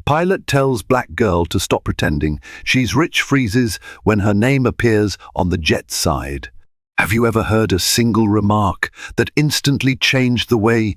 Pilot tells black girl to stop pretending. She's rich freezes when her name appears on the jet's side. Have you ever heard a single remark that instantly changed the way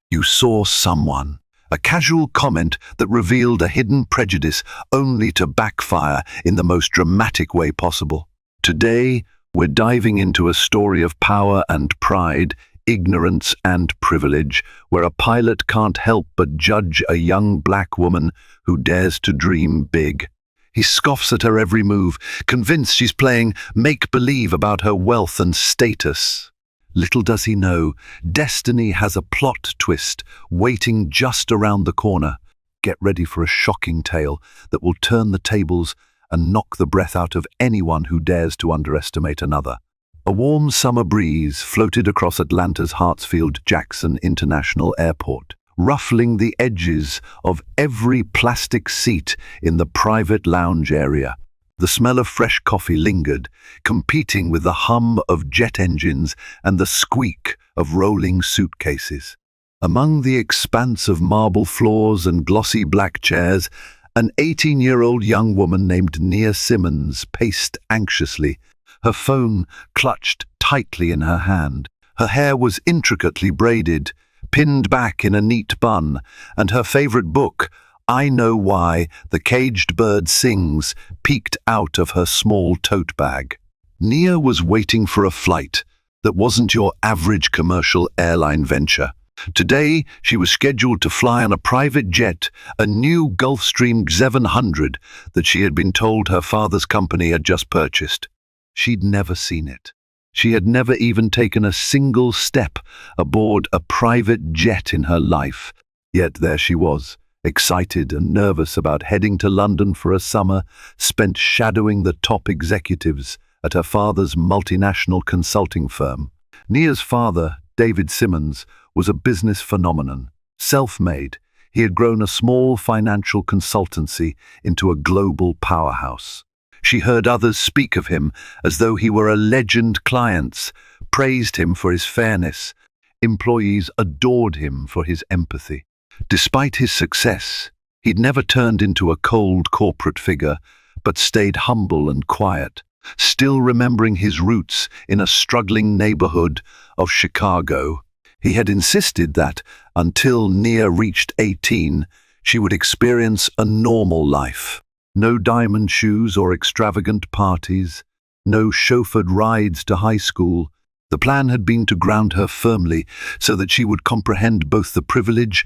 you saw someone? A casual comment that revealed a hidden prejudice only to backfire in the most dramatic way possible. Today, we're diving into a story of power and pride, ignorance and privilege, where a pilot can't help but judge a young black woman who dares to dream big. He scoffs at her every move, convinced she's playing make-believe about her wealth and status. Little does he know, destiny has a plot twist waiting just around the corner. Get ready for a shocking tale that will turn the tables and knock the breath out of anyone who dares to underestimate another. A warm summer breeze floated across Atlanta's Hartsfield-Jackson International Airport, ruffling the edges of every plastic seat in the private lounge area. The smell of fresh coffee lingered, competing with the hum of jet engines and the squeak of rolling suitcases. Among the expanse of marble floors and glossy black chairs, an 18-year-old young woman named Nia Simmons paced anxiously, her phone clutched tightly in her hand. Her hair was intricately braided, pinned back in a neat bun, and her favorite book, I Know Why the Caged Bird Sings, peeked out of her small tote bag. Nia was waiting for a flight that wasn't your average commercial airline venture. Today, she was scheduled to fly on a private jet, a new Gulfstream 700 that she had been told her father's company had just purchased. She'd never seen it. She had never even taken a single step aboard a private jet in her life. Yet there she was, excited and nervous about heading to London for a summer spent shadowing the top executives at her father's multinational consulting firm. Nia's father, David Simmons, was a business phenomenon. Self-made, he had grown a small financial consultancy into a global powerhouse. She heard others speak of him as though he were a legend. Clients praised him for his fairness. Employees adored him for his empathy. Despite his success, he'd never turned into a cold corporate figure, but stayed humble and quiet, still remembering his roots in a struggling neighborhood of Chicago. He had insisted that, until Nia reached 18, she would experience a normal life. No diamond shoes or extravagant parties, no chauffeured rides to high school. The plan had been to ground her firmly so that she would comprehend both the privilege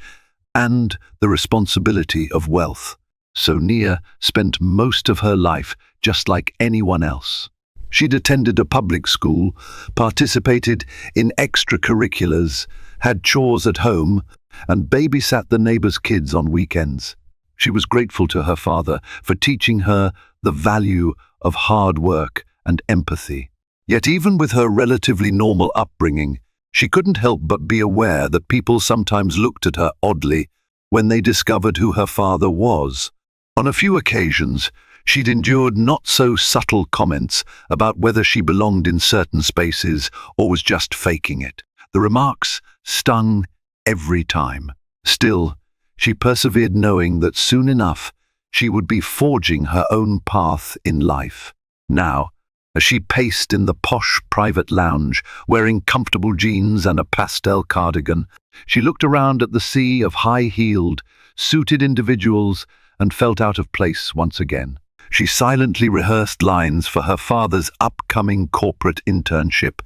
and the responsibility of wealth. So Nia spent most of her life just like anyone else. She'd attended a public school, participated in extracurriculars, had chores at home, and babysat the neighbors' kids on weekends. She was grateful to her father for teaching her the value of hard work and empathy. Yet even with her relatively normal upbringing, she couldn't help but be aware that people sometimes looked at her oddly when they discovered who her father was. On a few occasions, she'd endured not-so-subtle comments about whether she belonged in certain spaces or was just faking it. The remarks stung every time. Still, she persevered, knowing that soon enough she would be forging her own path in life. Now, as she paced in the posh private lounge, wearing comfortable jeans and a pastel cardigan, she looked around at the sea of high-heeled, suited individuals and felt out of place once again. She silently rehearsed lines for her father's upcoming corporate internship,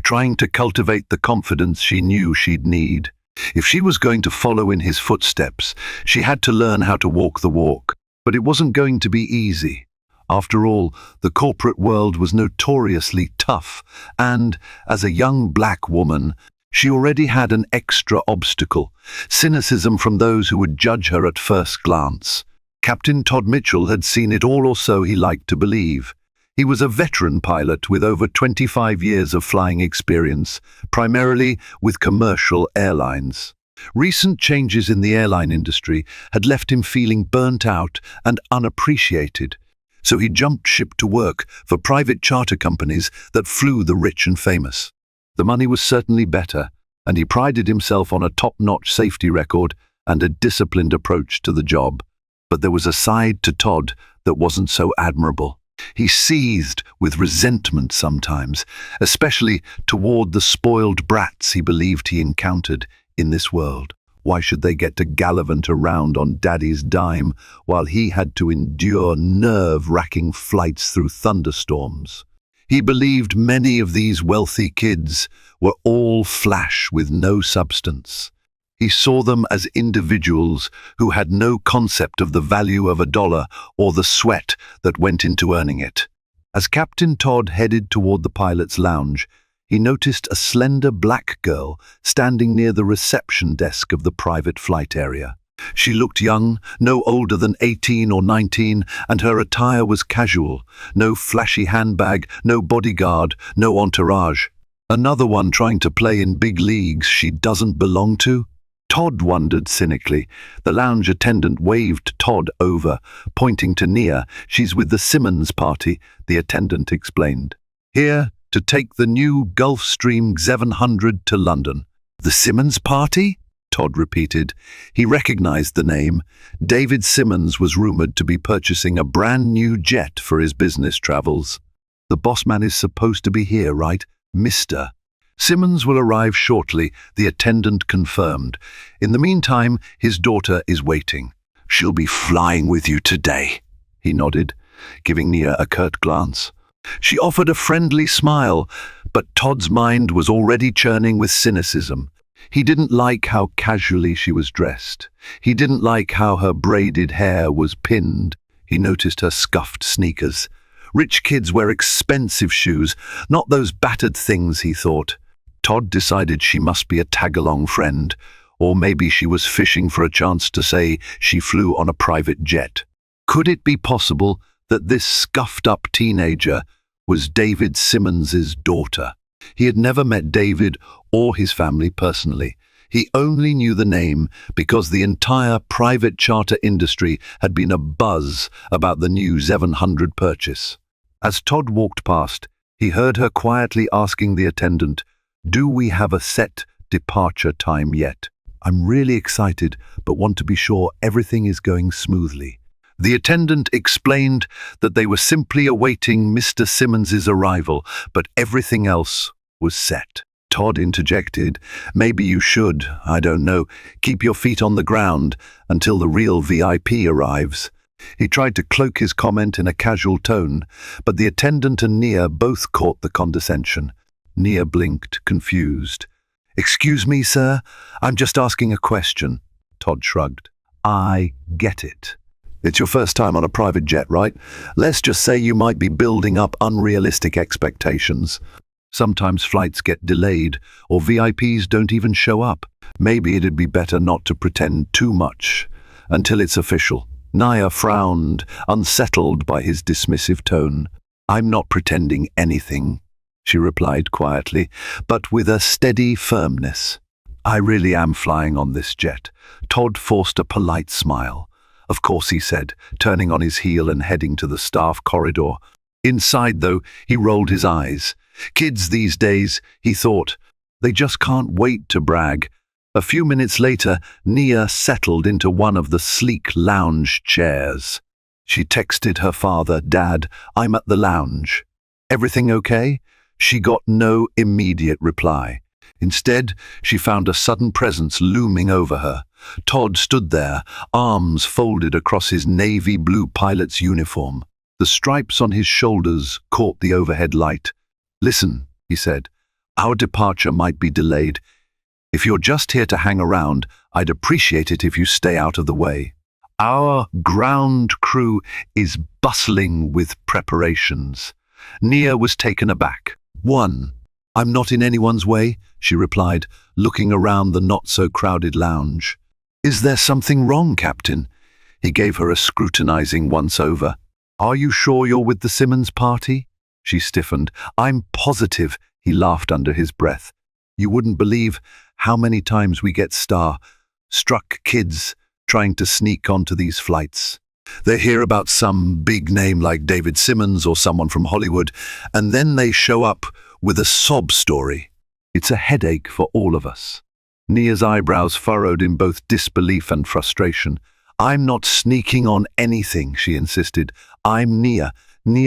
trying to cultivate the confidence she knew she'd need. If she was going to follow in his footsteps, she had to learn how to walk the walk. But it wasn't going to be easy. After all, the corporate world was notoriously tough, and, as a young black woman, she already had an extra obstacle: cynicism from those who would judge her at first glance. Captain Todd Mitchell had seen it all, or so he liked to believe. He was a veteran pilot with over 25 years of flying experience, primarily with commercial airlines. Recent changes in the airline industry had left him feeling burnt out and unappreciated, so he jumped ship to work for private charter companies that flew the rich and famous. The money was certainly better, and he prided himself on a top-notch safety record and a disciplined approach to the job. But there was a side to Todd that wasn't so admirable. He seethed with resentment sometimes, especially toward the spoiled brats he believed he encountered in this world. Why should they get to gallivant around on Daddy's dime while he had to endure nerve-wracking flights through thunderstorms? He believed many of these wealthy kids were all flash with no substance. He saw them as individuals who had no concept of the value of a dollar or the sweat that went into earning it. As Captain Todd headed toward the pilot's lounge, he noticed a slender black girl standing near the reception desk of the private flight area. She looked young, no older than 18 or 19, and her attire was casual. No flashy handbag, no bodyguard, no entourage. Another one trying to play in big leagues she doesn't belong to? Todd wondered cynically. The lounge attendant waved Todd over, pointing to Nia. She's with the Simmons party, the attendant explained. Here to take the new Gulfstream 700 to London. The Simmons party? Todd repeated. He recognized the name. David Simmons was rumored to be purchasing a brand new jet for his business travels. The boss man is supposed to be here, right? Mr. Simmons will arrive shortly, the attendant confirmed. In the meantime, his daughter is waiting. She'll be flying with you today, he nodded, giving Nia a curt glance. She offered a friendly smile, but Todd's mind was already churning with cynicism. He didn't like how casually she was dressed. He didn't like how her braided hair was pinned. He noticed her scuffed sneakers. Rich kids wear expensive shoes, not those battered things, he thought. Todd decided she must be a tag-along friend, or maybe she was fishing for a chance to say she flew on a private jet. Could it be possible that this scuffed-up teenager was David Simmons's daughter? He had never met David or his family personally. He only knew the name because the entire private charter industry had been abuzz about the new 700 purchase. As Todd walked past, he heard her quietly asking the attendant, "Do we have a set departure time yet? I'm really excited, but want to be sure everything is going smoothly." The attendant explained that they were simply awaiting Mr. Simmons's arrival, but everything else was set. Todd interjected, "Maybe you should, I don't know, keep your feet on the ground until the real VIP arrives." He tried to cloak his comment in a casual tone, but the attendant and Nia both caught the condescension. Nia blinked, confused. "Excuse me, sir, I'm just asking a question." Todd shrugged. "I get it. It's your first time on a private jet, right? Let's just say you might be building up unrealistic expectations. Sometimes flights get delayed, or VIPs don't even show up. Maybe it'd be better not to pretend too much until it's official." Nia frowned, unsettled by his dismissive tone. "I'm not pretending anything," she replied quietly, but with a steady firmness. "I really am flying on this jet." Todd forced a polite smile. "Of course," he said, turning on his heel and heading to the staff corridor. Inside, though, he rolled his eyes. Kids these days, he thought, they just can't wait to brag. A few minutes later, Nia settled into one of the sleek lounge chairs. She texted her father, "Dad, I'm at the lounge. Everything okay?" She got no immediate reply. Instead, she found a sudden presence looming over her. Todd stood there, arms folded across his navy blue pilot's uniform. The stripes on his shoulders caught the overhead light. "Listen," he said, "our departure might be delayed. If you're just here to hang around, I'd appreciate it if you stay out of the way. Our ground crew is bustling with preparations." Nia was taken aback. "I'm not in anyone's way," she replied, looking around the not-so-crowded lounge. "Is there something wrong, Captain?" He gave her a scrutinizing once-over. "Are you sure you're with the Simmons party?" She stiffened. "I'm positive," he laughed under his breath. "You wouldn't believe how many times we get star-struck kids trying to sneak onto these flights. They hear about some big name like David Simmons or someone from Hollywood, and then they show up with a sob story. It's a headache for all of us." Nia's eyebrows furrowed in both disbelief and frustration. I'm not sneaking on anything, she insisted. I'm Nia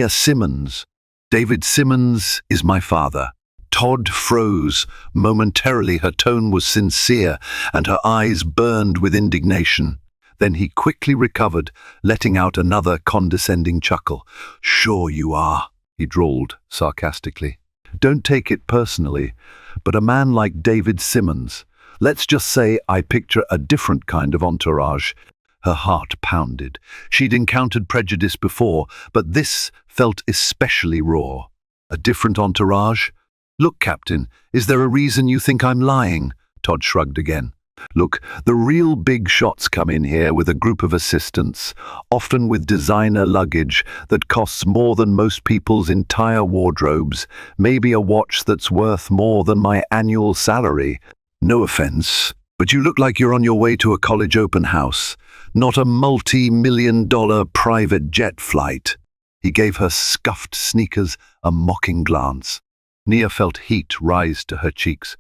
Simmons. David Simmons is my father. Todd froze. Momentarily her tone was sincere and her eyes burned with indignation. Then he quickly recovered, letting out another condescending chuckle. Sure you are, he drawled sarcastically. Don't take it personally, but a man like David Simmons, let's just say I picture a different kind of entourage. Her heart pounded. She'd encountered prejudice before, but this felt especially raw. A different entourage? Look, Captain, is there a reason you think I'm lying? Todd shrugged again. Look, the real big shots come in here with a group of assistants, often with designer luggage that costs more than most people's entire wardrobes, maybe a watch that's worth more than my annual salary. No offense, but you look like you're on your way to a college open house, not a multi-million-dollar private jet flight. He gave her scuffed sneakers a mocking glance. Nia felt heat rise to her cheeks.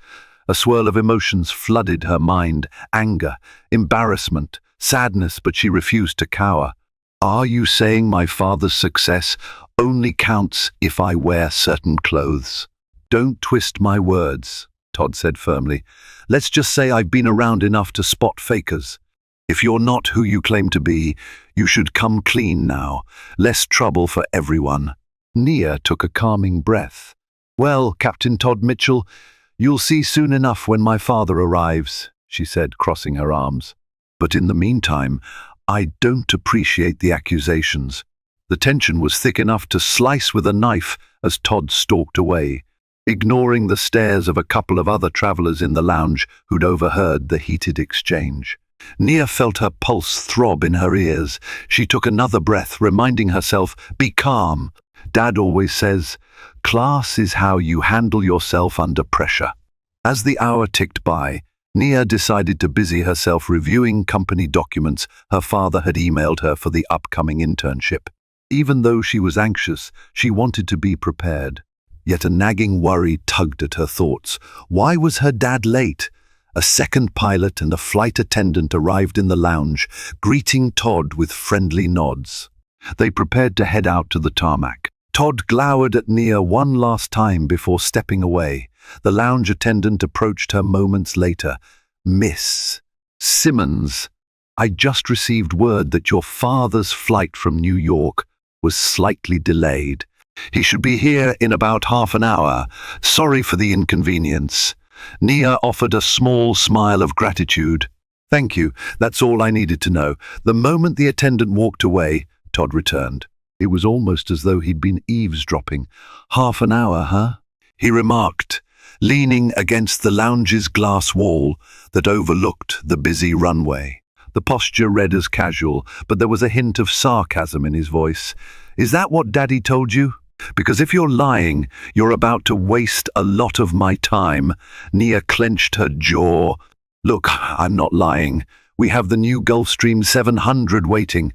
A swirl of emotions flooded her mind, anger, embarrassment, sadness, but she refused to cower. Are you saying my father's success only counts if I wear certain clothes? Don't twist my words, Todd said firmly. Let's just say I've been around enough to spot fakers. If you're not who you claim to be, you should come clean now. Less trouble for everyone. Nia took a calming breath. Well, Captain Todd Mitchell, you'll see soon enough when my father arrives, she said, crossing her arms. But in the meantime, I don't appreciate the accusations. The tension was thick enough to slice with a knife as Todd stalked away, ignoring the stares of a couple of other travelers in the lounge who'd overheard the heated exchange. Nia felt her pulse throb in her ears. She took another breath, reminding herself, be calm. Dad always says, class is how you handle yourself under pressure. As the hour ticked by, Nia decided to busy herself reviewing company documents her father had emailed her for the upcoming internship. Even though she was anxious, she wanted to be prepared. Yet a nagging worry tugged at her thoughts. Why was her dad late? A second pilot and a flight attendant arrived in the lounge, greeting Todd with friendly nods. They prepared to head out to the tarmac. Todd glowered at Nia one last time before stepping away. The lounge attendant approached her moments later. Miss Simmons, I just received word that your father's flight from New York was slightly delayed. He should be here in about half an hour. Sorry for the inconvenience. Nia offered a small smile of gratitude. Thank you, that's all I needed to know. The moment the attendant walked away, Todd returned. It was almost as though he'd been eavesdropping. Half an hour, huh? He remarked, leaning against the lounge's glass wall that overlooked the busy runway. The posture read as casual, but there was a hint of sarcasm in his voice. Is that what Daddy told you? Because if you're lying, you're about to waste a lot of my time. Nia clenched her jaw. Look, I'm not lying. We have the new Gulfstream 700 waiting.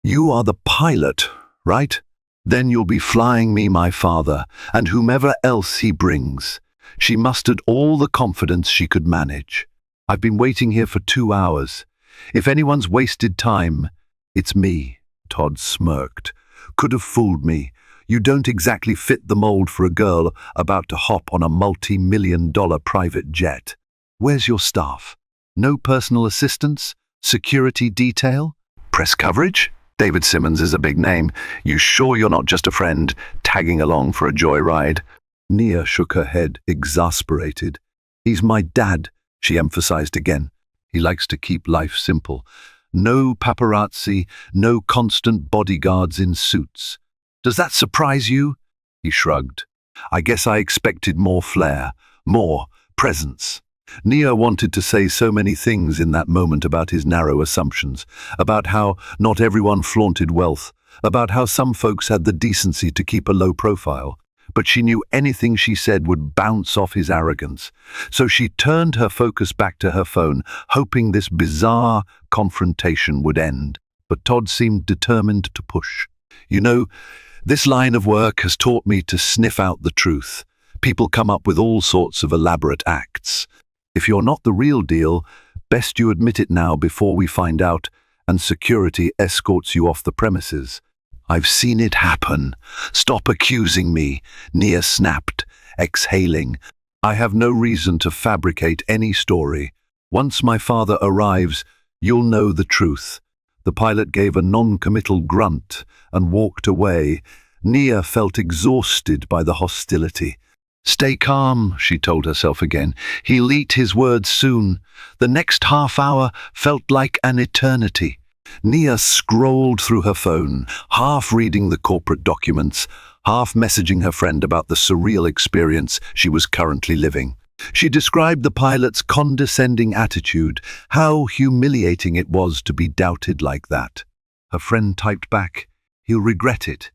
You are the pilot, right? Then you'll be flying me, my father, and whomever else he brings. She mustered all the confidence she could manage. I've been waiting here for 2 hours. If anyone's wasted time, it's me, Todd smirked. Could have fooled me. You don't exactly fit the mold for a girl about to hop on a multi-million-dollar private jet. Where's your staff? No personal assistants? Security detail? Press coverage? David Simmons is a big name. You sure you're not just a friend tagging along for a joyride? Nia shook her head, exasperated. He's my dad, she emphasized again. He likes to keep life simple. No paparazzi, no constant bodyguards in suits. Does that surprise you? He shrugged. I guess I expected more flair, more presence. Nia wanted to say so many things in that moment about his narrow assumptions, about how not everyone flaunted wealth, about how some folks had the decency to keep a low profile. But she knew anything she said would bounce off his arrogance. So she turned her focus back to her phone, hoping this bizarre confrontation would end. But Todd seemed determined to push. You know, this line of work has taught me to sniff out the truth. People come up with all sorts of elaborate acts. If you're not the real deal, best you admit it now before we find out and security escorts you off the premises. I've seen it happen. Stop accusing me, Nia snapped, exhaling. I have no reason to fabricate any story. Once my father arrives, you'll know the truth. The pilot gave a non-committal grunt and walked away. Nia felt exhausted by the hostility. Stay calm, she told herself again. He'll eat his words soon. The next half hour felt like an eternity. Nia scrolled through her phone, half reading the corporate documents, half messaging her friend about the surreal experience she was currently living. She described the pilot's condescending attitude, how humiliating it was to be doubted like that. Her friend typed back, "He'll regret it.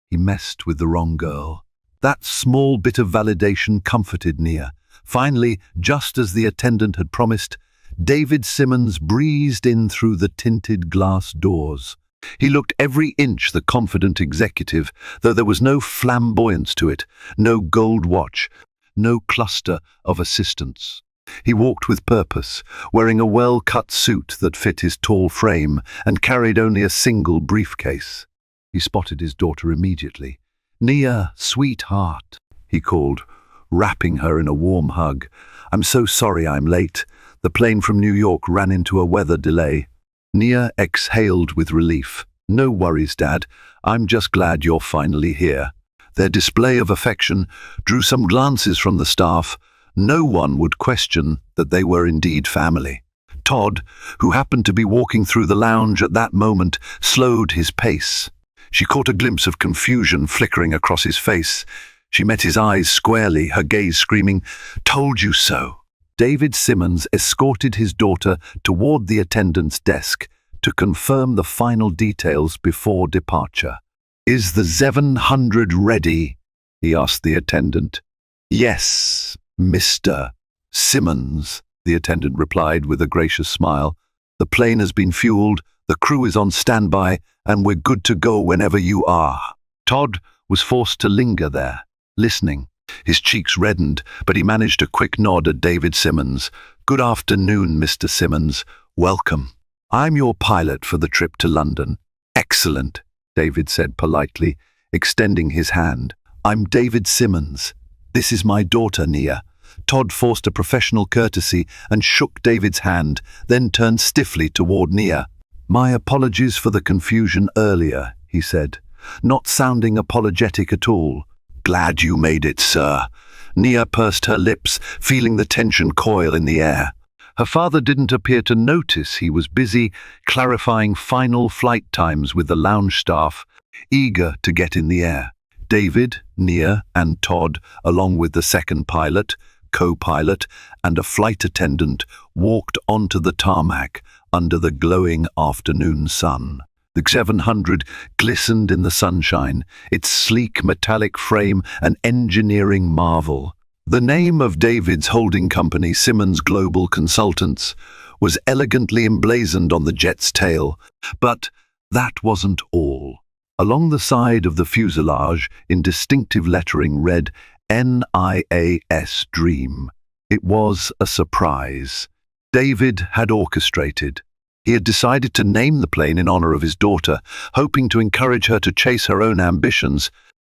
He messed with the wrong girl." That small bit of validation comforted Nia. Finally, just as the attendant had promised, David Simmons breezed in through the tinted glass doors. He looked every inch the confident executive, though there was no flamboyance to it, no gold watch, no cluster of assistants. He walked with purpose, wearing a well-cut suit that fit his tall frame and carried only a single briefcase. He spotted his daughter immediately. "Nia, sweetheart," he called, wrapping her in a warm hug. "I'm so sorry I'm late. The plane from New York ran into a weather delay." Nia exhaled with relief. "No worries, Dad. I'm just glad you're finally here." Their display of affection drew some glances from the staff. No one would question that they were indeed family. Todd, who happened to be walking through the lounge at that moment, slowed his pace. She caught a glimpse of confusion flickering across his face. She met his eyes squarely, her gaze screaming, "Told you so." David Simmons escorted his daughter toward the attendant's desk to confirm the final details before departure. "Is the 700 ready?" he asked the attendant. "Yes, Mr. Simmons," the attendant replied with a gracious smile. "The plane has been fueled, the crew is on standby, and we're good to go whenever you are." Todd was forced to linger there, listening. His cheeks reddened, but he managed a quick nod at David Simmons. "Good afternoon, Mr. Simmons. Welcome. I'm your pilot for the trip to London." "Excellent," David said politely, extending his hand. "I'm David Simmons. This is my daughter, Nia." Todd forced a professional courtesy and shook David's hand, then turned stiffly toward Nia. "My apologies for the confusion earlier," he said, not sounding apologetic at all. "Glad you made it, sir." Nia pursed her lips, feeling the tension coil in the air. Her father didn't appear to notice he was busy clarifying final flight times with the lounge staff, eager to get in the air. David, Nia, and Todd, along with the second pilot, co-pilot, and a flight attendant, walked onto the tarmac under the glowing afternoon sun. The 700 glistened in the sunshine, its sleek metallic frame an engineering marvel. The name of David's holding company, Simmons Global Consultants, was elegantly emblazoned on the jet's tail. But that wasn't all. Along the side of the fuselage, in distinctive lettering, read NIAS Dream. It was a surprise. David had orchestrated. He had decided to name the plane in honor of his daughter, hoping to encourage her to chase her own ambitions,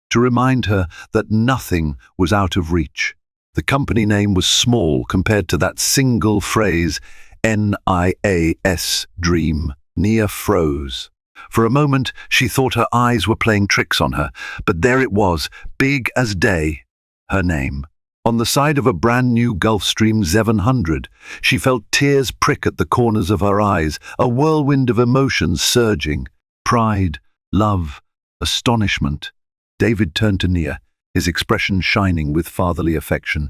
to remind her that nothing was out of reach. The company name was small compared to that single phrase, NIAS Dream. Nia froze. For a moment, she thought her eyes were playing tricks on her, but there it was, big as day, her name. On the side of a brand-new Gulfstream 700, she felt tears prick at the corners of her eyes, a whirlwind of emotions surging. Pride, love, astonishment. David turned to Nia, his expression shining with fatherly affection.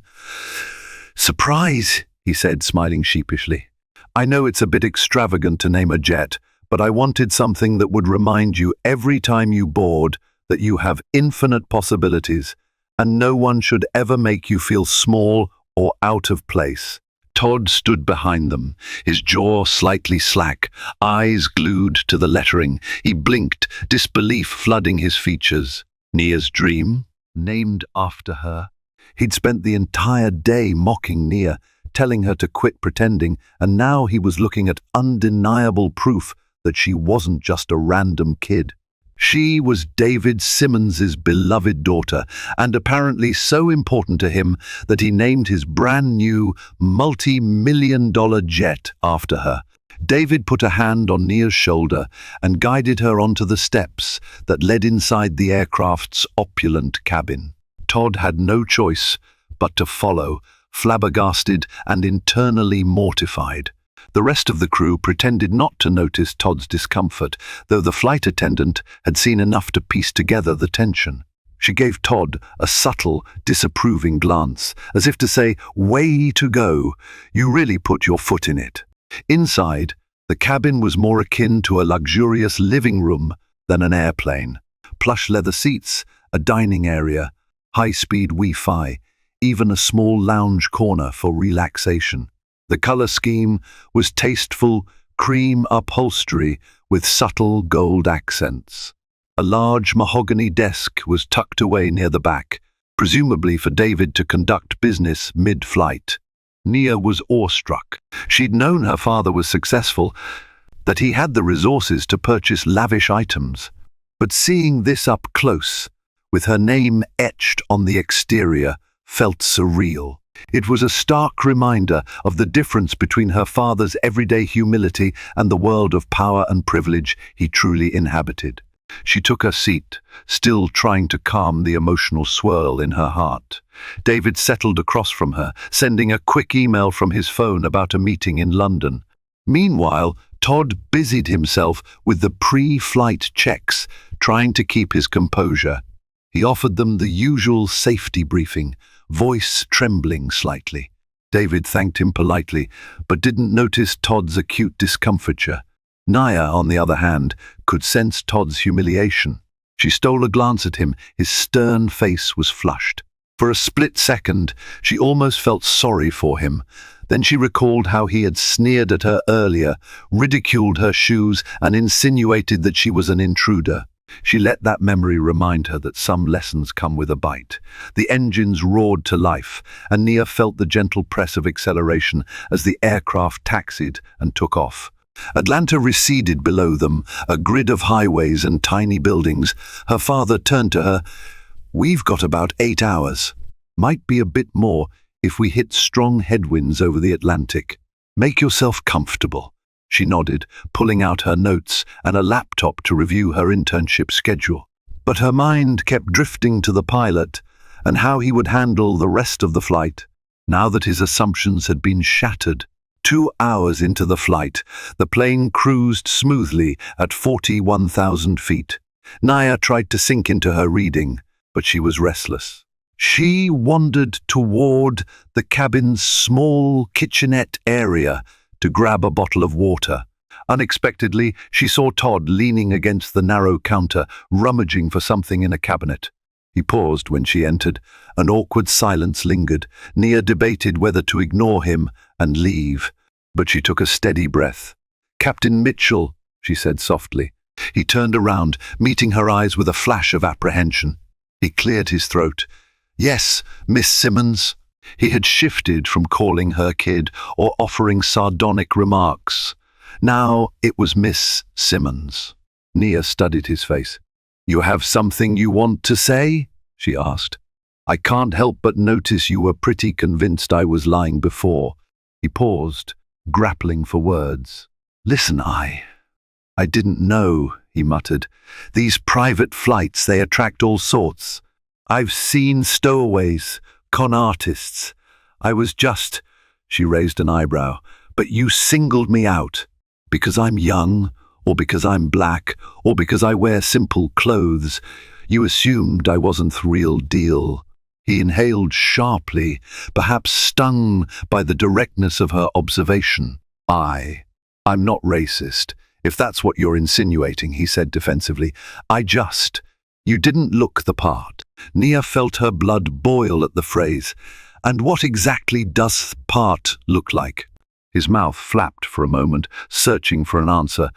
"Surprise," he said, smiling sheepishly. "I know it's a bit extravagant to name a jet, but I wanted something that would remind you every time you board that you have infinite possibilities, and no one should ever make you feel small or out of place." Todd stood behind them, his jaw slightly slack, eyes glued to the lettering. He blinked, disbelief flooding his features. Nia's Dream? Named after her? He'd spent the entire day mocking Nia, telling her to quit pretending, and now he was looking at undeniable proof that she wasn't just a random kid. She was David Simmons's beloved daughter, and apparently so important to him that he named his brand new multi-million-dollar jet after her. David put a hand on Nia's shoulder and guided her onto the steps that led inside the aircraft's opulent cabin. Todd had no choice but to follow, flabbergasted and internally mortified. The rest of the crew pretended not to notice Todd's discomfort, though the flight attendant had seen enough to piece together the tension. She gave Todd a subtle, disapproving glance, as if to say, "Way to go, you really put your foot in it." Inside, the cabin was more akin to a luxurious living room than an airplane. Plush leather seats, a dining area, high-speed Wi-Fi, even a small lounge corner for relaxation. The color scheme was tasteful cream upholstery with subtle gold accents. A large mahogany desk was tucked away near the back, presumably for David to conduct business mid-flight. Nia was awestruck. She'd known her father was successful, that he had the resources to purchase lavish items. But seeing this up close, with her name etched on the exterior, felt surreal. It was a stark reminder of the difference between her father's everyday humility and the world of power and privilege he truly inhabited. She took her seat, still trying to calm the emotional swirl in her heart. David settled across from her, sending a quick email from his phone about a meeting in London. Meanwhile, Todd busied himself with the pre-flight checks, trying to keep his composure. He offered them the usual safety briefing, voice trembling slightly. David thanked him politely, but didn't notice Todd's acute discomfiture. Nia, on the other hand, could sense Todd's humiliation. She stole a glance at him. His stern face was flushed. For a split second, she almost felt sorry for him. Then she recalled how he had sneered at her earlier, ridiculed her shoes, and insinuated that she was an intruder. She let that memory remind her that some lessons come with a bite. The engines roared to life, and Nia felt the gentle press of acceleration as the aircraft taxied and took off. Atlanta receded below them, a grid of highways and tiny buildings. Her father turned to her. "We've got about 8 hours. Might be a bit more if we hit strong headwinds over the Atlantic. Make yourself comfortable." She nodded, pulling out her notes and a laptop to review her internship schedule. But her mind kept drifting to the pilot and how he would handle the rest of the flight, now that his assumptions had been shattered. 2 hours into the flight, the plane cruised smoothly at 41,000 feet. Nia tried to sink into her reading, but she was restless. She wandered toward the cabin's small kitchenette area to grab a bottle of water. Unexpectedly, she saw Todd leaning against the narrow counter, rummaging for something in a cabinet. He paused when she entered. An awkward silence lingered. Nia debated whether to ignore him and leave, but she took a steady breath. "Captain Mitchell," she said softly. He turned around, meeting her eyes with a flash of apprehension. He cleared his throat. "Yes, Miss Simmons." He had shifted from calling her kid or offering sardonic remarks. Now it was Miss Simmons. Nia studied his face. "You have something you want to say?" she asked. "I can't help but notice you were pretty convinced I was lying before." He paused, grappling for words. "Listen, I didn't know," he muttered. "These private flights, they attract all sorts. I've seen stowaways, con artists. I was just—" she raised an eyebrow. "But you singled me out. Because I'm young, or because I'm black, or because I wear simple clothes. You assumed I wasn't the real deal." He inhaled sharply, perhaps stung by the directness of her observation. I'm not racist, if that's what you're insinuating," he said defensively. You didn't look the part." Nia felt her blood boil at the phrase. "And what exactly does part look like?" His mouth flapped for a moment, searching for an answer.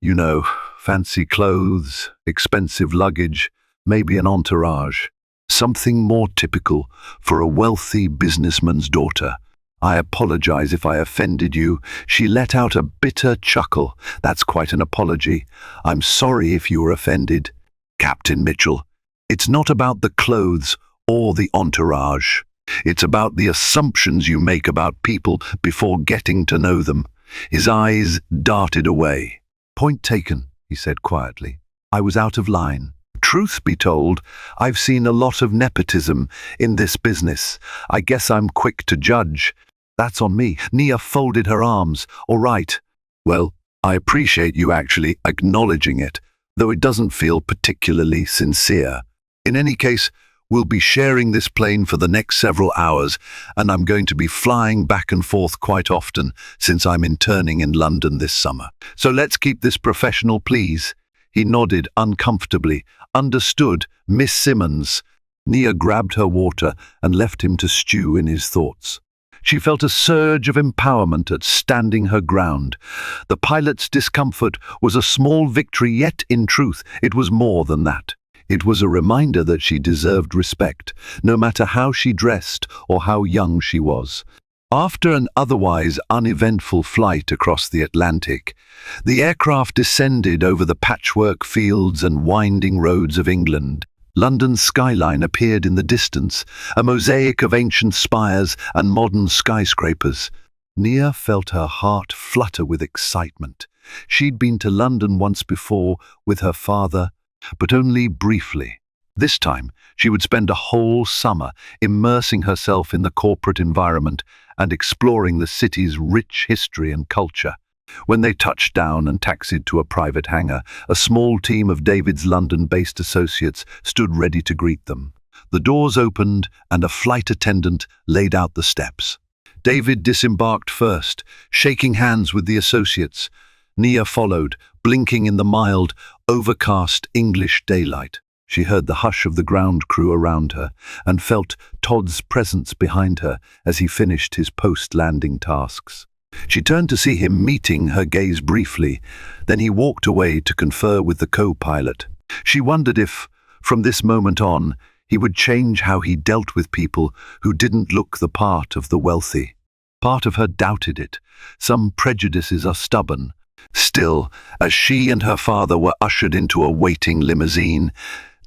"You know, fancy clothes, expensive luggage, maybe an entourage. Something more typical for a wealthy businessman's daughter." I apologize if I offended you." She let out a bitter chuckle. "That's quite an apology. I'm sorry if you were offended." "Captain Mitchell, it's not about the clothes or the entourage. It's about the assumptions you make about people before getting to know them." His eyes darted away. "Point taken," he said quietly. "I was out of line. Truth be told, I've seen a lot of nepotism in this business. I guess I'm quick to judge. That's on me." Nia folded her arms. "All right. Well, I appreciate you actually acknowledging it, though it doesn't feel particularly sincere. In any case, we'll be sharing this plane for the next several hours, and I'm going to be flying back and forth quite often since I'm interning in London this summer. So let's keep this professional, please." He nodded uncomfortably. "Understood, Miss Simmons." Nia grabbed her water and left him to stew in his thoughts. She felt a surge of empowerment at standing her ground. The pilot's discomfort was a small victory, yet in truth it was more than that. It was a reminder that she deserved respect, no matter how she dressed or how young she was. After an otherwise uneventful flight across the Atlantic, the aircraft descended over the patchwork fields and winding roads of England. London's skyline appeared in the distance, a mosaic of ancient spires and modern skyscrapers. Nia felt her heart flutter with excitement. She'd been to London once before with her father, but only briefly. This time, she would spend a whole summer immersing herself in the corporate environment and exploring the city's rich history and culture. When they touched down and taxied to a private hangar, a small team of David's London-based associates stood ready to greet them. The doors opened and a flight attendant laid out the steps. David disembarked first, shaking hands with the associates. Nia followed, blinking in the mild, overcast English daylight. She heard the hush of the ground crew around her and felt Todd's presence behind her as he finished his post-landing tasks. She turned to see him, meeting her gaze briefly. Then he walked away to confer with the co-pilot. She wondered if, from this moment on, he would change how he dealt with people who didn't look the part of the wealthy. Part of her doubted it. Some prejudices are stubborn. Still, as she and her father were ushered into a waiting limousine,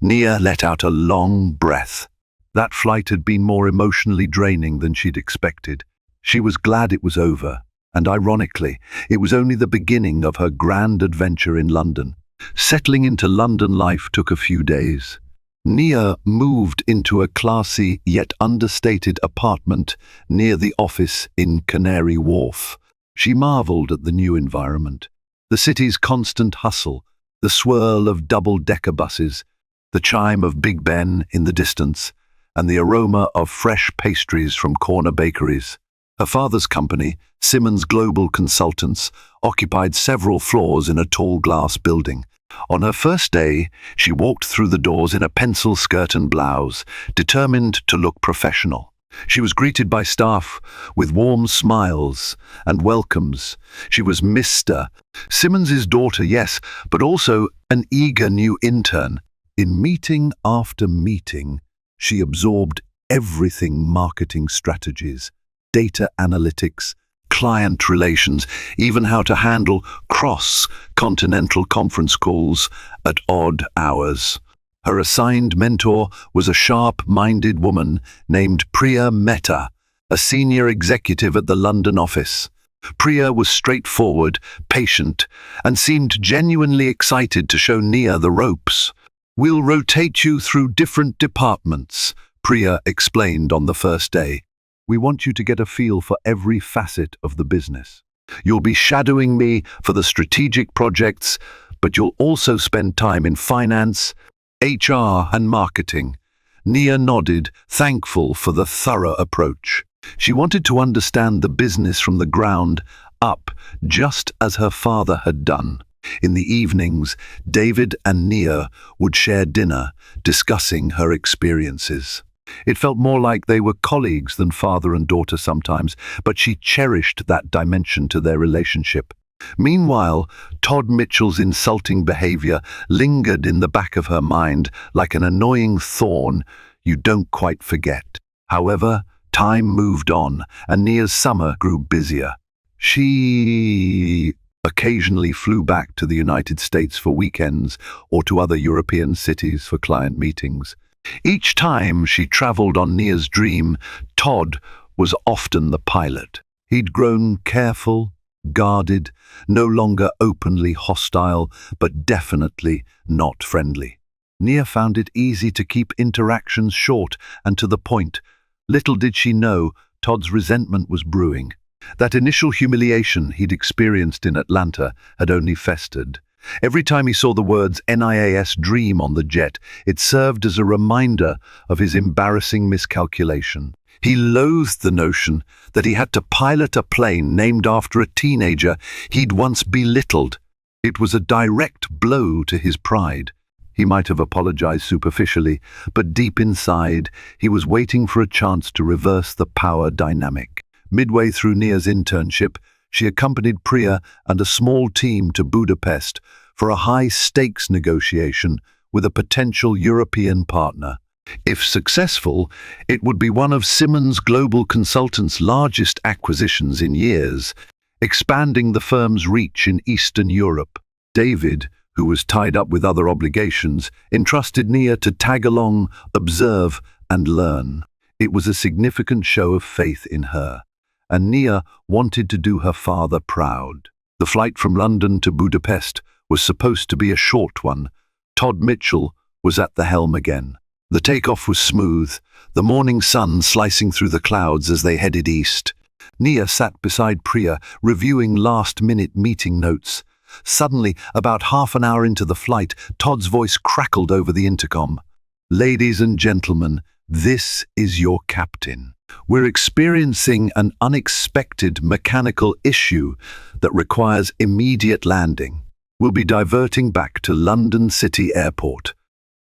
Nia let out a long breath. That flight had been more emotionally draining than she'd expected. She was glad it was over. And ironically, it was only the beginning of her grand adventure in London. Settling into London life took a few days. Nia moved into a classy yet understated apartment near the office in Canary Wharf. She marveled at the new environment. The city's constant hustle, the swirl of double-decker buses, the chime of Big Ben in the distance, and the aroma of fresh pastries from corner bakeries. Her father's company, Simmons Global Consultants, occupied several floors in a tall glass building. On her first day, she walked through the doors in a pencil skirt and blouse, determined to look professional. She was greeted by staff with warm smiles and welcomes. She was Mr. Simmons's daughter, yes, but also an eager new intern. In meeting after meeting, she absorbed everything: marketing strategies, data analytics, client relations, even how to handle cross-continental conference calls at odd hours. Her assigned mentor was a sharp-minded woman named Priya Mehta, a senior executive at the London office. Priya was straightforward, patient, and seemed genuinely excited to show Nia the ropes. "We'll rotate you through different departments," Priya explained on the first day. "We want you to get a feel for every facet of the business. You'll be shadowing me for the strategic projects, but you'll also spend time in finance, HR, and marketing." Nia nodded, thankful for the thorough approach. She wanted to understand the business from the ground up, just as her father had done. In the evenings, David and Nia would share dinner, discussing her experiences. It felt more like they were colleagues than father and daughter sometimes, but she cherished that dimension to their relationship. Meanwhile, Todd Mitchell's insulting behavior lingered in the back of her mind like an annoying thorn you don't quite forget. However, Time moved on, and Nia's summer grew busier. She occasionally flew back to the United States for weekends or to other European cities for client meetings. Each time she traveled on Nia's dream, Todd was often the pilot. He'd grown careful, guarded, no longer openly hostile, but definitely not friendly. Nia found it easy to keep interactions short and to the point. Little did she know, Todd's resentment was brewing. That initial humiliation he'd experienced in Atlanta had only festered. Every time he saw the words NIAS Dream on the jet, it served as a reminder of his embarrassing miscalculation. He loathed the notion that he had to pilot a plane named after a teenager he'd once belittled. It was a direct blow to his pride. He might have apologized superficially, but deep inside, he was waiting for a chance to reverse the power dynamic. Midway through Nia's internship, she accompanied Priya and a small team to Budapest for a high-stakes negotiation with a potential European partner. If successful, it would be one of Simmons Global Consultants' largest acquisitions in years, expanding the firm's reach in Eastern Europe. David, who was tied up with other obligations, entrusted Nia to tag along, observe, and learn. It was a significant show of faith in her, and Nia wanted to do her father proud. The flight from London to Budapest was supposed to be a short one. Todd Mitchell was at the helm again. The takeoff was smooth, the morning sun slicing through the clouds as they headed east. Nia sat beside Priya, reviewing last-minute meeting notes. Suddenly, about half an hour into the flight, Todd's voice crackled over the intercom. "Ladies and gentlemen, this is your captain. We're experiencing an unexpected mechanical issue that requires immediate landing. We'll be diverting back to London City Airport.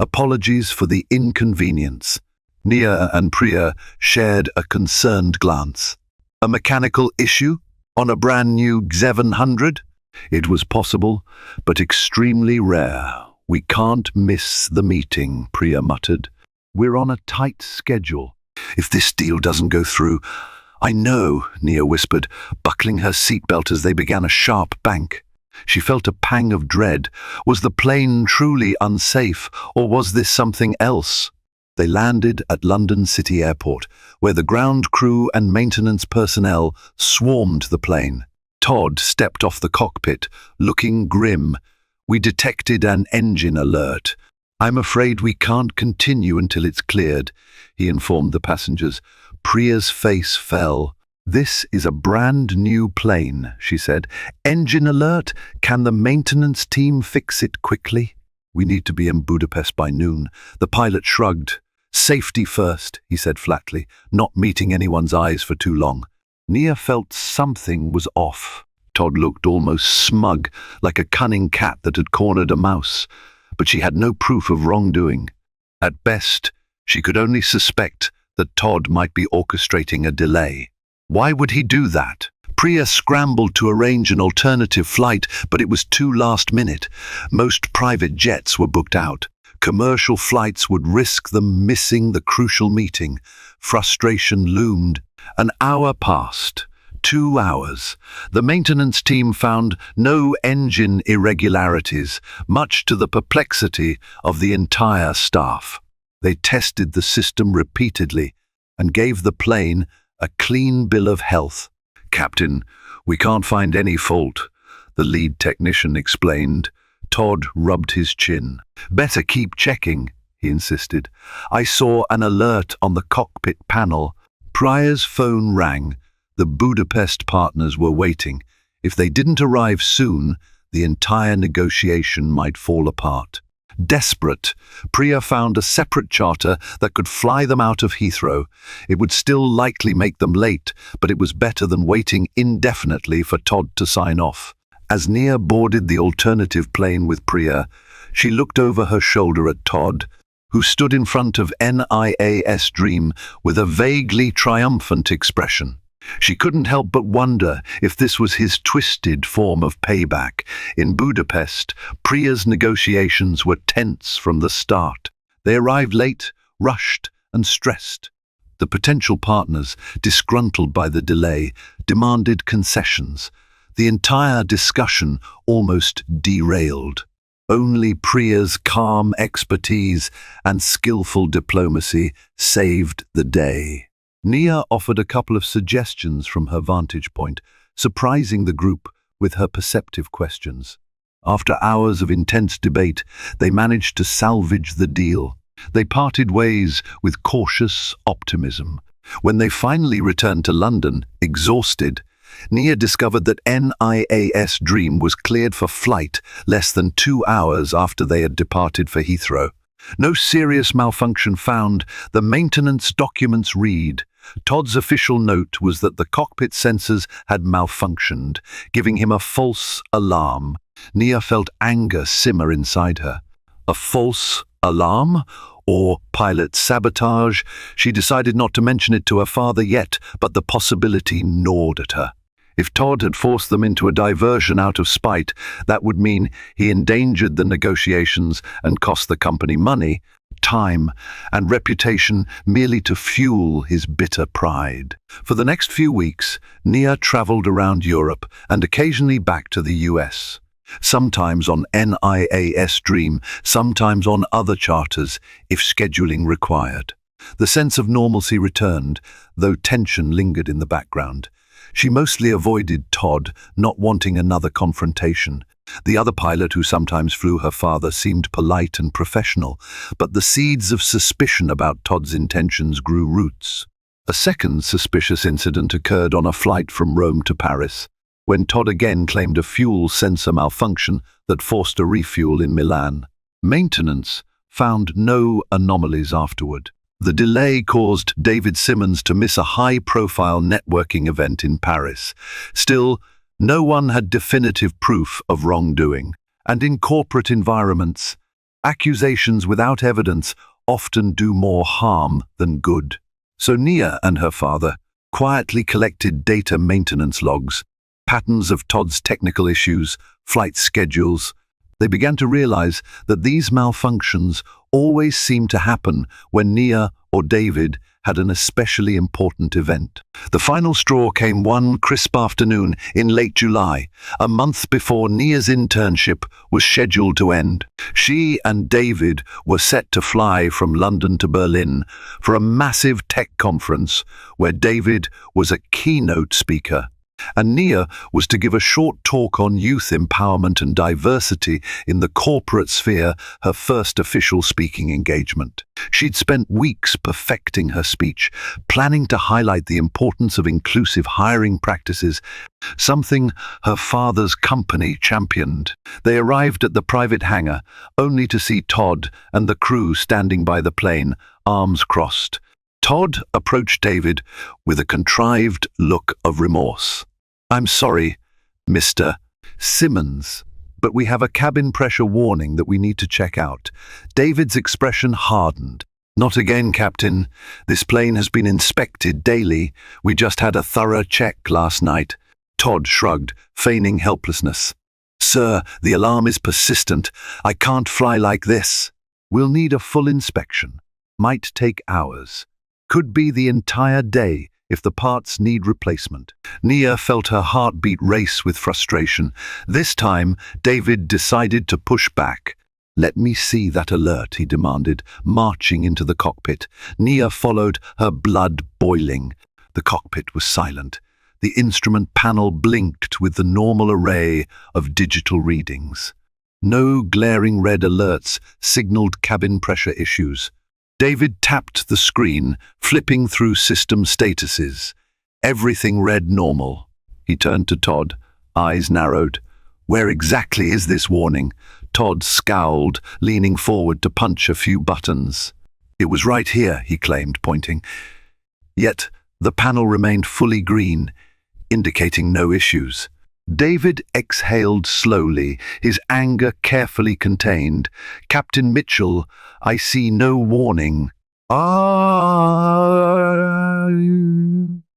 Apologies for the inconvenience." Nia and Priya shared a concerned glance. A mechanical issue on a brand new 700? It was possible, but extremely rare. "We can't miss the meeting," Priya muttered. "We're on a tight schedule. If this deal doesn't go through—" "I know," Nia whispered, buckling her seatbelt as they began a sharp bank. She felt a pang of dread. Was the plane truly unsafe, or was this something else? They landed at London City Airport, where the ground crew and maintenance personnel swarmed the plane. Todd stepped off the cockpit, looking grim. "We detected an engine alert. I'm afraid we can't continue until it's cleared," he informed the passengers. Priya's face fell. "This is a brand new plane," she said. "Engine alert? Can the maintenance team fix it quickly?" "We need to be in Budapest by noon." The pilot shrugged. "Safety first," he said flatly, not meeting anyone's eyes for too long. Nia felt something was off. Todd looked almost smug, like a cunning cat that had cornered a mouse, but she had no proof of wrongdoing. At best, she could only suspect that Todd might be orchestrating a delay. Why would he do that? Priya scrambled to arrange an alternative flight, but it was too last minute. Most private jets were booked out. Commercial flights would risk them missing the crucial meeting. Frustration loomed. An hour passed. 2 hours. The maintenance team found no engine irregularities, much to the perplexity of the entire staff. They tested the system repeatedly and gave the plane a clean bill of health. "Captain, we can't find any fault," the lead technician explained. Todd rubbed his chin. "Better keep checking," he insisted. "I saw an alert on the cockpit panel." Priya's phone rang. The Budapest partners were waiting. If they didn't arrive soon, the entire negotiation might fall apart. Desperate, Priya found a separate charter that could fly them out of Heathrow. It would still likely make them late, but it was better than waiting indefinitely for Todd to sign off. As Nia boarded the alternative plane with Priya, she looked over her shoulder at Todd, who stood in front of NIAS Dream with a vaguely triumphant expression. She couldn't help but wonder if this was his twisted form of payback. In Budapest, Priya's negotiations were tense from the start. They arrived late, rushed, and stressed. The potential partners, disgruntled by the delay, demanded concessions. The entire discussion almost derailed. Only Priya's calm expertise and skillful diplomacy saved the day. Nia offered a couple of suggestions from her vantage point, surprising the group with her perceptive questions. After hours of intense debate, they managed to salvage the deal. They parted ways with cautious optimism. When they finally returned to London, exhausted, Nia discovered that NIAS Dream was cleared for flight less than 2 hours after they had departed for Heathrow. No serious malfunction found, the maintenance documents read. Todd's official note was that the cockpit sensors had malfunctioned, giving him a false alarm. Nia felt anger simmer inside her. A false alarm? Or pilot sabotage? She decided not to mention it to her father yet, but the possibility gnawed at her. If Todd had forced them into a diversion out of spite, that would mean he endangered the negotiations and cost the company money, time, and reputation merely to fuel his bitter pride. For the next few weeks, Nia traveled around Europe and occasionally back to the US. Sometimes on NIAS Dream, sometimes on other charters, if scheduling required. The sense of normalcy returned, though tension lingered in the background. She mostly avoided Todd, not wanting another confrontation. The other pilot who sometimes flew her father seemed polite and professional, but the seeds of suspicion about Todd's intentions grew roots. A second suspicious incident occurred on a flight from Rome to Paris, when Todd again claimed a fuel sensor malfunction that forced a refuel in Milan. Maintenance found no anomalies afterward. The delay caused David Simmons to miss a high-profile networking event in Paris. Still, no one had definitive proof of wrongdoing, and in corporate environments, accusations without evidence often do more harm than good. So Nia and her father quietly collected data maintenance logs, patterns of Todd's technical issues, flight schedules. They began to realize that these malfunctions always seemed to happen when Nia or David had an especially important event. The final straw came one crisp afternoon in late July, a month before Nia's internship was scheduled to end. She and David were set to fly from London to Berlin for a massive tech conference where David was a keynote speaker, and Nia was to give a short talk on youth empowerment and diversity in the corporate sphere, her first official speaking engagement. She'd spent weeks perfecting her speech, planning to highlight the importance of inclusive hiring practices, something her father's company championed. They arrived at the private hangar, only to see Todd and the crew standing by the plane, arms crossed. Todd approached David with a contrived look of remorse. "I'm sorry, Mr. Simmons, but we have a cabin pressure warning that we need to check out." David's expression hardened. "Not again, Captain. This plane has been inspected daily. We just had a thorough check last night." Todd shrugged, feigning helplessness. "Sir, the alarm is persistent. I can't fly like this." "We'll need a full inspection. Might take hours. Could be the entire day if the parts need replacement." Nia felt her heartbeat race with frustration. This time, David decided to push back. "Let me see that alert," he demanded, marching into the cockpit. Nia followed, her blood boiling. The cockpit was silent. The instrument panel blinked with the normal array of digital readings. No glaring red alerts signaled cabin pressure issues. David tapped the screen, flipping through system statuses. Everything read normal. He turned to Todd, eyes narrowed. "Where exactly is this warning?" Todd scowled, leaning forward to punch a few buttons. "It was right here," he claimed, pointing. Yet the panel remained fully green, indicating no issues. David exhaled slowly, his anger carefully contained. "Captain Mitchell, I see no warning."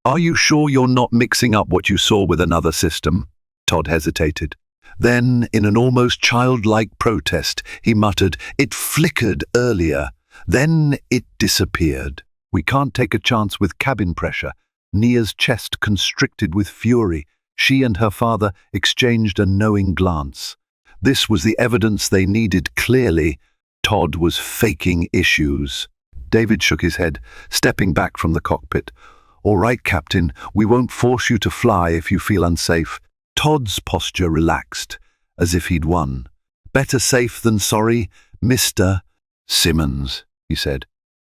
Are you sure you're not mixing up what you saw with another system?" Todd hesitated. Then, in an almost childlike protest, he muttered, "It flickered earlier. Then it disappeared." We can't take a chance with cabin pressure. Nia's chest constricted with fury. She and her father exchanged a knowing glance. This was the evidence they needed. Clearly, Todd was faking issues. David shook his head, stepping back from the cockpit. "All right, Captain, we won't force you to fly if you feel unsafe." Todd's posture relaxed, as if he'd won. "Better safe than sorry, Mr. Simmons," he said.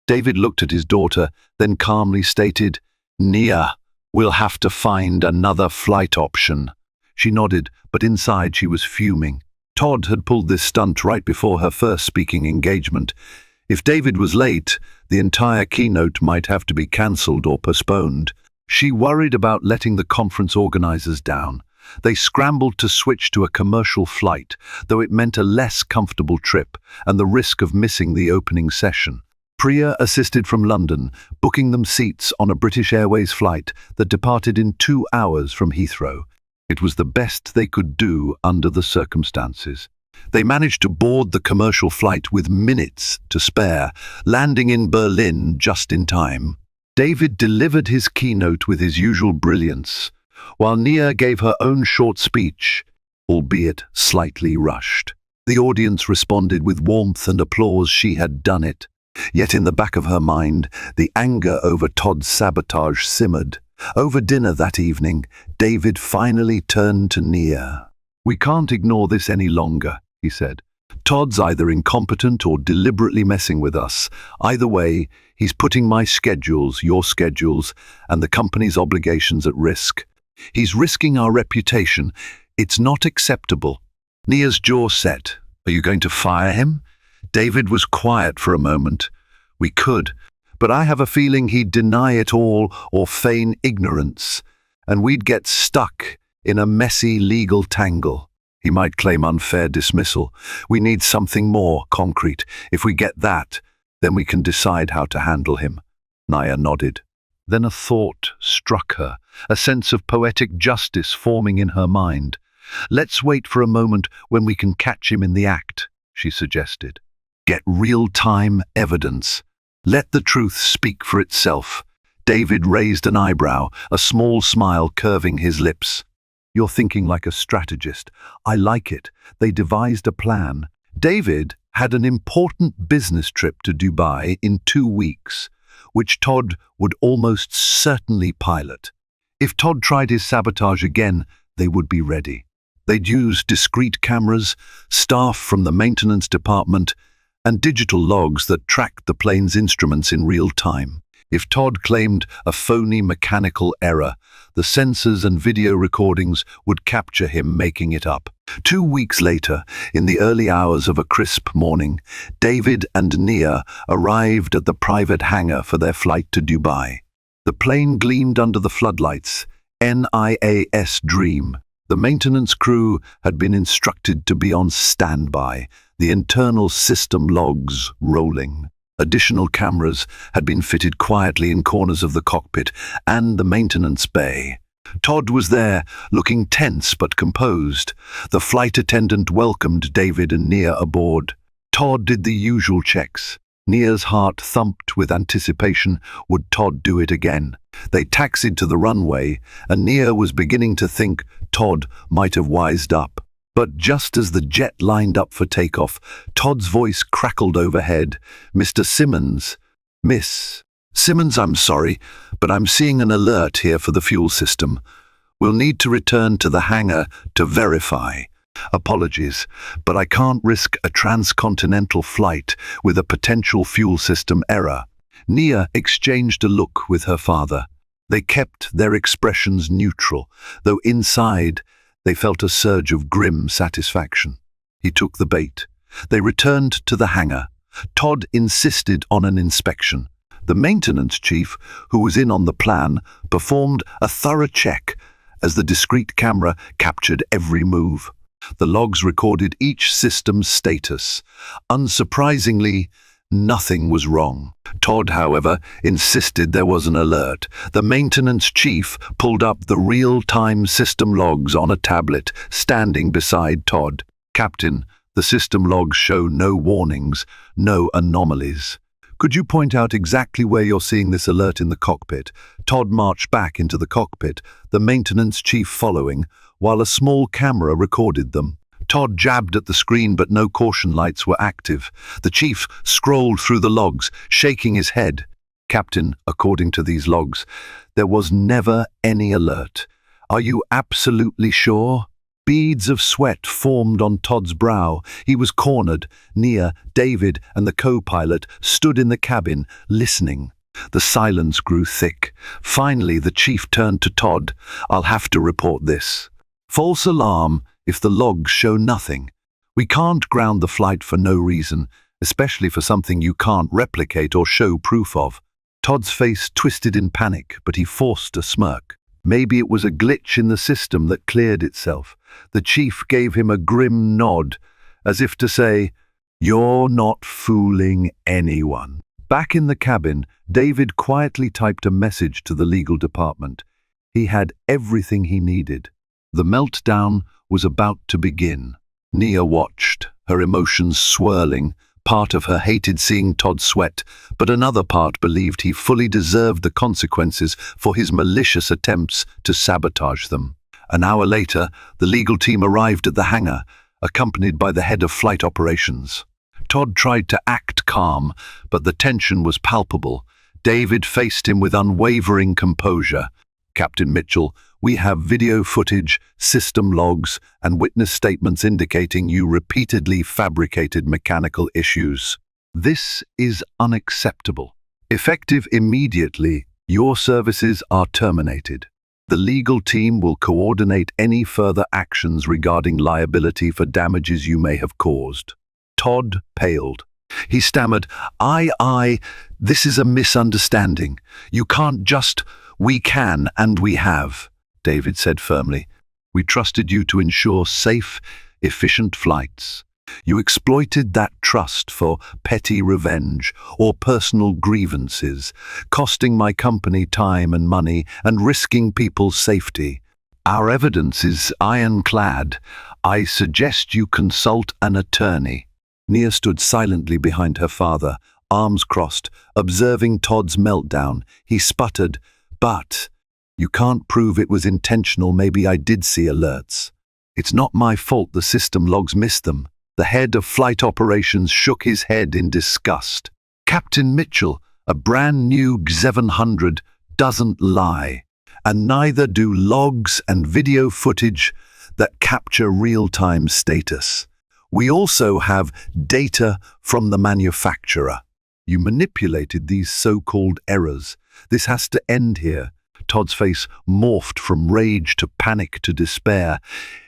David looked at his daughter, then calmly stated, "Nia, we'll have to find another flight option." She nodded, but inside she was fuming. Todd had pulled this stunt right before her first speaking engagement. If David was late, the entire keynote might have to be cancelled or postponed. She worried about letting the conference organizers down. They scrambled to switch to a commercial flight, though it meant a less comfortable trip and the risk of missing the opening session. Priya assisted from London, booking them seats on a British Airways flight that departed in 2 hours from Heathrow. It was the best they could do under the circumstances. They managed to board the commercial flight with minutes to spare, landing in Berlin just in time. David delivered his keynote with his usual brilliance, while Nia gave her own short speech, albeit slightly rushed. The audience responded with warmth and applause. She had done it. Yet in the back of her mind, the anger over Todd's sabotage simmered. Over dinner that evening, David finally turned to Nia. "We can't ignore this any longer," he said. "Todd's either incompetent or deliberately messing with us. Either way, he's putting my schedules, your schedules, and the company's obligations at risk. He's risking our reputation. It's not acceptable." Nia's jaw set. "Are you going to fire him?" David was quiet for a moment. "We could, but I have a feeling he'd deny it all or feign ignorance, and we'd get stuck in a messy legal tangle. He might claim unfair dismissal. We need something more concrete. If we get that, then we can decide how to handle him." Nia nodded. Then a thought struck her, a sense of poetic justice forming in her mind. "Let's wait for a moment when we can catch him in the act," she suggested. "Get real-time evidence. Let the truth speak for itself." David raised an eyebrow, a small smile curving his lips. "You're thinking like a strategist. I like it." They devised a plan. David had an important business trip to Dubai in 2 weeks, which Todd would almost certainly pilot. If Todd tried his sabotage again, they would be ready. They'd use discreet cameras, staff from the maintenance department, and digital logs that tracked the plane's instruments in real time. If Todd claimed a phony mechanical error, the sensors and video recordings would capture him making it up. 2 weeks later, in the early hours of a crisp morning, David and Nia arrived at the private hangar for their flight to Dubai. The plane gleamed under the floodlights, NIAS Dream. The maintenance crew had been instructed to be on standby, the internal system logs rolling. Additional cameras had been fitted quietly in corners of the cockpit and the maintenance bay. Todd was there, looking tense but composed. The flight attendant welcomed David and Nia aboard. Todd did the usual checks. Nia's heart thumped with anticipation. Would Todd do it again? They taxied to the runway, and Nia was beginning to think Todd might have wised up. But just as the jet lined up for takeoff, Todd's voice crackled overhead. "Mr. Simmons, Miss Simmons, I'm sorry, but I'm seeing an alert here for the fuel system. We'll need to return to the hangar to verify. Apologies, but I can't risk a transcontinental flight with a potential fuel system error." Nia exchanged a look with her father. They kept their expressions neutral, though inside they felt a surge of grim satisfaction. He took the bait. They returned to the hangar. Todd insisted on an inspection. The maintenance chief, who was in on the plan, performed a thorough check as the discreet camera captured every move. The logs recorded each system's status. Unsurprisingly, nothing was wrong. Todd, however, insisted there was an alert. The maintenance chief pulled up the real-time system logs on a tablet, standing beside Todd. "Captain, the system logs show no warnings, no anomalies. Could you point out exactly where you're seeing this alert in the cockpit? Todd marched back into the cockpit, the maintenance chief following, while a small camera recorded them. Todd jabbed at the screen, but no caution lights were active. The chief scrolled through the logs, shaking his head. Captain, according to these logs, there was never any alert. Are you absolutely sure? Beads of sweat formed on Todd's brow. He was cornered. Nia, David, and the co-pilot stood in the cabin, listening. The silence grew thick. Finally, the chief turned to Todd. I'll have to report this. False alarm if the logs show nothing. We can't ground the flight for no reason, especially for something you can't replicate or show proof of. Todd's face twisted in panic, but he forced a smirk. Maybe it was a glitch in the system that cleared itself. The chief gave him a grim nod, as if to say, "You're not fooling anyone." Back in the cabin, David quietly typed a message to the legal department. He had everything he needed. The meltdown was about to begin. Nia watched, her emotions swirling. Part of her hated seeing Todd sweat, but another part believed he fully deserved the consequences for his malicious attempts to sabotage them. An hour later, the legal team arrived at the hangar, accompanied by the head of flight operations. Todd tried to act calm, but the tension was palpable. David faced him with unwavering composure. "Captain Mitchell, we have video footage, system logs, and witness statements indicating you repeatedly fabricated mechanical issues. This is unacceptable. Effective immediately, your services are terminated. The legal team will coordinate any further actions regarding liability for damages you may have caused." Todd paled. He stammered, This is a misunderstanding. You can't just, we can and we have." David said firmly. "We trusted you to ensure safe, efficient flights. You exploited that trust for petty revenge or personal grievances, costing my company time and money and risking people's safety. Our evidence is ironclad. I suggest you consult an attorney." Nia stood silently behind her father, arms crossed, observing Todd's meltdown. He sputtered, "But you can't prove it was intentional. Maybe I did see alerts. It's not my fault the system logs missed them." The head of flight operations shook his head in disgust. "Captain Mitchell, a brand new X700 doesn't lie, and neither do logs and video footage that capture real-time status. We also have data from the manufacturer. You manipulated these so-called errors. This has to end here." Todd's face morphed from rage to panic to despair.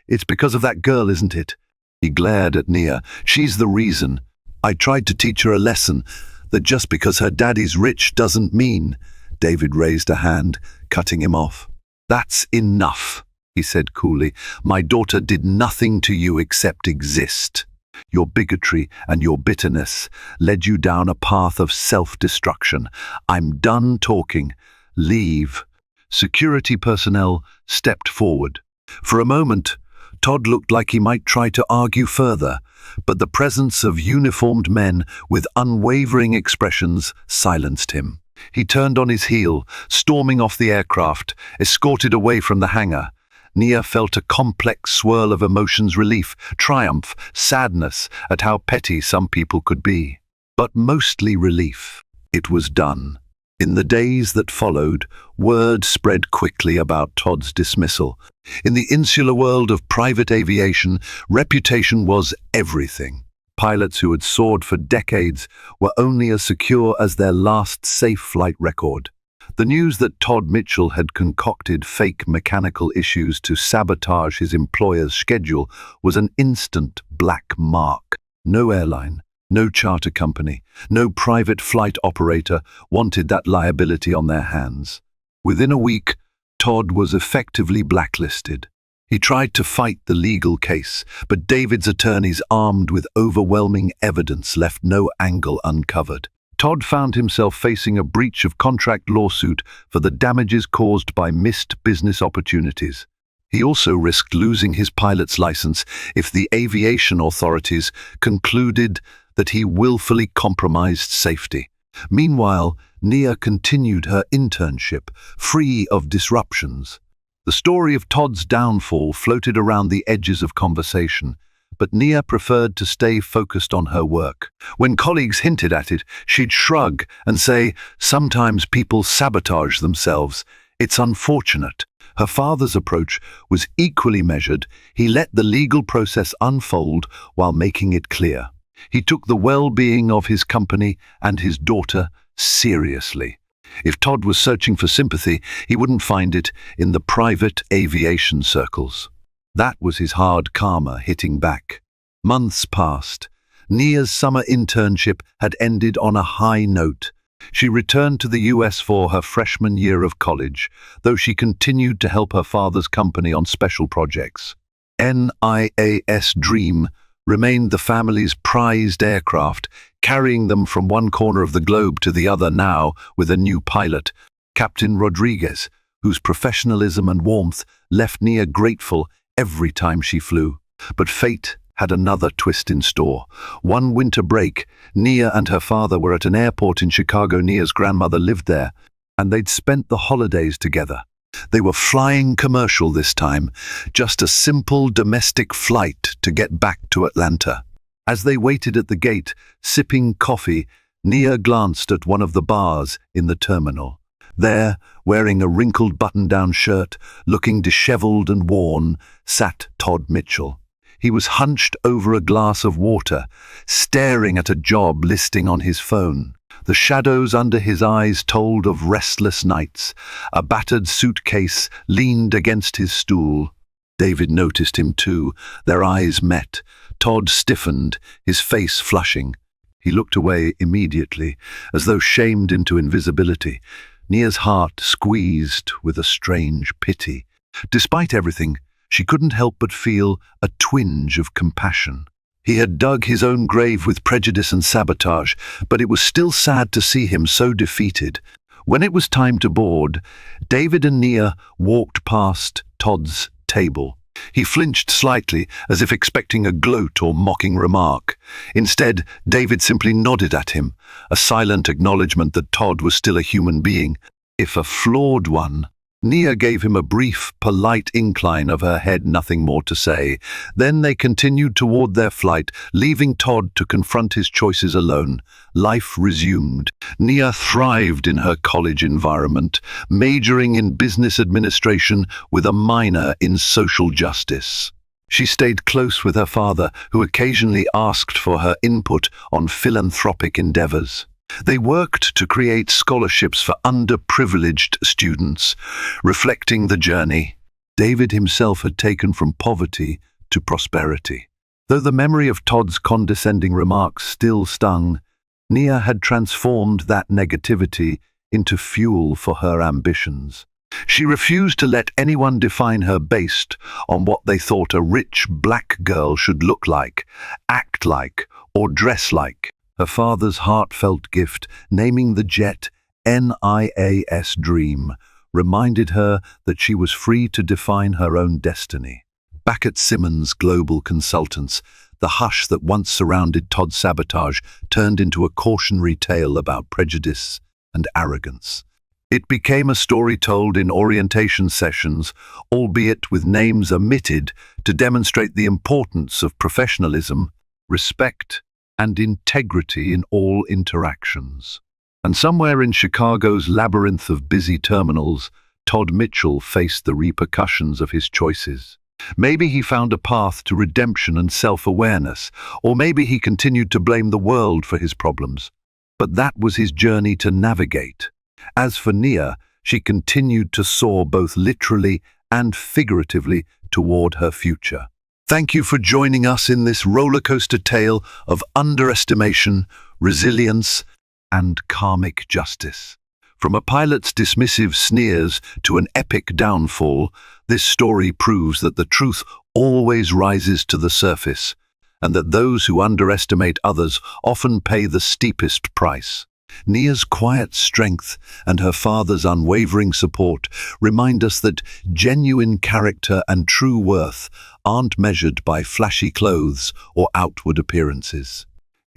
"It's because of that girl, isn't it?" He glared at Nia. "She's the reason. I tried to teach her a lesson, that just because her daddy's rich doesn't mean—" David raised a hand, cutting him off. "That's enough," he said coolly. "My daughter did nothing to you except exist. Your bigotry and your bitterness led you down a path of self-destruction. I'm done talking. Leave." Security personnel stepped forward. For a moment, Todd looked like he might try to argue further, but the presence of uniformed men with unwavering expressions silenced him. He turned on his heel, storming off the aircraft, escorted away from the hangar. Nia felt a complex swirl of emotions: relief, triumph, sadness at how petty some people could be. But mostly relief. It was done. In the days that followed, word spread quickly about Todd's dismissal. In the insular world of private aviation, reputation was everything. Pilots who had soared for decades were only as secure as their last safe flight record. The news that Todd Mitchell had concocted fake mechanical issues to sabotage his employer's schedule was an instant black mark. No airline, no charter company, no private flight operator wanted that liability on their hands. Within a week, Todd was effectively blacklisted. He tried to fight the legal case, but David's attorneys, armed with overwhelming evidence, left no angle uncovered. Todd found himself facing a breach of contract lawsuit for the damages caused by missed business opportunities. He also risked losing his pilot's license if the aviation authorities concluded that he willfully compromised safety. Meanwhile, Nia continued her internship, free of disruptions. The story of Todd's downfall floated around the edges of conversation, but Nia preferred to stay focused on her work. When colleagues hinted at it, she'd shrug and say, "Sometimes people sabotage themselves. It's unfortunate." Her father's approach was equally measured. He let the legal process unfold while making it clear. He took the well-being of his company and his daughter seriously. If Todd was searching for sympathy, he wouldn't find it in the private aviation circles. That was his hard karma hitting back. Months passed. Nia's summer internship had ended on a high note. She returned to the US for her freshman year of college, though she continued to help her father's company on special projects. NIAS Dream remained the family's prized aircraft, carrying them from one corner of the globe to the other now with a new pilot, Captain Rodriguez, whose professionalism and warmth left Nia grateful every time she flew. But fate had another twist in store. One winter break, Nia and her father were at an airport in Chicago. Nia's grandmother lived there, and they'd spent the holidays together. They were flying commercial this time, just a simple domestic flight to get back to Atlanta. As they waited at the gate, sipping coffee, Nia glanced at one of the bars in the terminal. There, wearing a wrinkled button-down shirt, looking disheveled and worn, sat Todd Mitchell. He was hunched over a glass of water, staring at a job listing on his phone. The shadows under his eyes told of restless nights. A battered suitcase leaned against his stool. David noticed him too. Their eyes met. Todd stiffened, his face flushing. He looked away immediately, as though shamed into invisibility. Nia's heart squeezed with a strange pity. Despite everything, she couldn't help but feel a twinge of compassion. He had dug his own grave with prejudice and sabotage, but it was still sad to see him so defeated. When it was time to board, David and Nia walked past Todd's table. He flinched slightly, as if expecting a gloat or mocking remark. Instead, David simply nodded at him, a silent acknowledgement that Todd was still a human being, if a flawed one. Nia gave him a brief, polite incline of her head, nothing more to say. Then they continued toward their flight, leaving Todd to confront his choices alone. Life resumed. Nia thrived in her college environment, majoring in business administration with a minor in social justice. She stayed close with her father, who occasionally asked for her input on philanthropic endeavors. They worked to create scholarships for underprivileged students, reflecting the journey David himself had taken from poverty to prosperity. Though the memory of Todd's condescending remarks still stung, Nia had transformed that negativity into fuel for her ambitions. She refused to let anyone define her based on what they thought a rich black girl should look like, act like, or dress like. Her father's heartfelt gift, naming the jet NIAS Dream, reminded her that she was free to define her own destiny. Back at Simmons Global Consultants, the hush that once surrounded Todd's sabotage turned into a cautionary tale about prejudice and arrogance. It became a story told in orientation sessions, albeit with names omitted, to demonstrate the importance of professionalism, respect, and integrity in all interactions. And somewhere in Chicago's labyrinth of busy terminals, Todd Mitchell faced the repercussions of his choices. Maybe he found a path to redemption and self-awareness, or maybe he continued to blame the world for his problems. But that was his journey to navigate. As for Nia, she continued to soar both literally and figuratively toward her future. Thank you for joining us in this rollercoaster tale of underestimation, resilience, and karmic justice. From a pilot's dismissive sneers to an epic downfall, this story proves that the truth always rises to the surface, and that those who underestimate others often pay the steepest price. Nia's quiet strength and her father's unwavering support remind us that genuine character and true worth aren't measured by flashy clothes or outward appearances.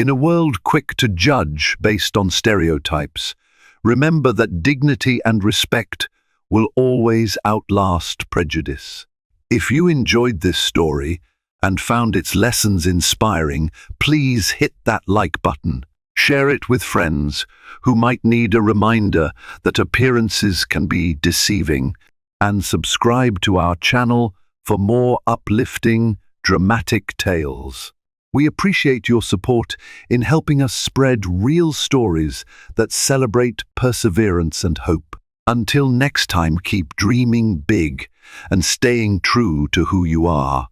In a world quick to judge based on stereotypes, remember that dignity and respect will always outlast prejudice. If you enjoyed this story and found its lessons inspiring, please hit that like button. Share it with friends who might need a reminder that appearances can be deceiving, and subscribe to our channel for more uplifting, dramatic tales. We appreciate your support in helping us spread real stories that celebrate perseverance and hope. Until next time, keep dreaming big and staying true to who you are.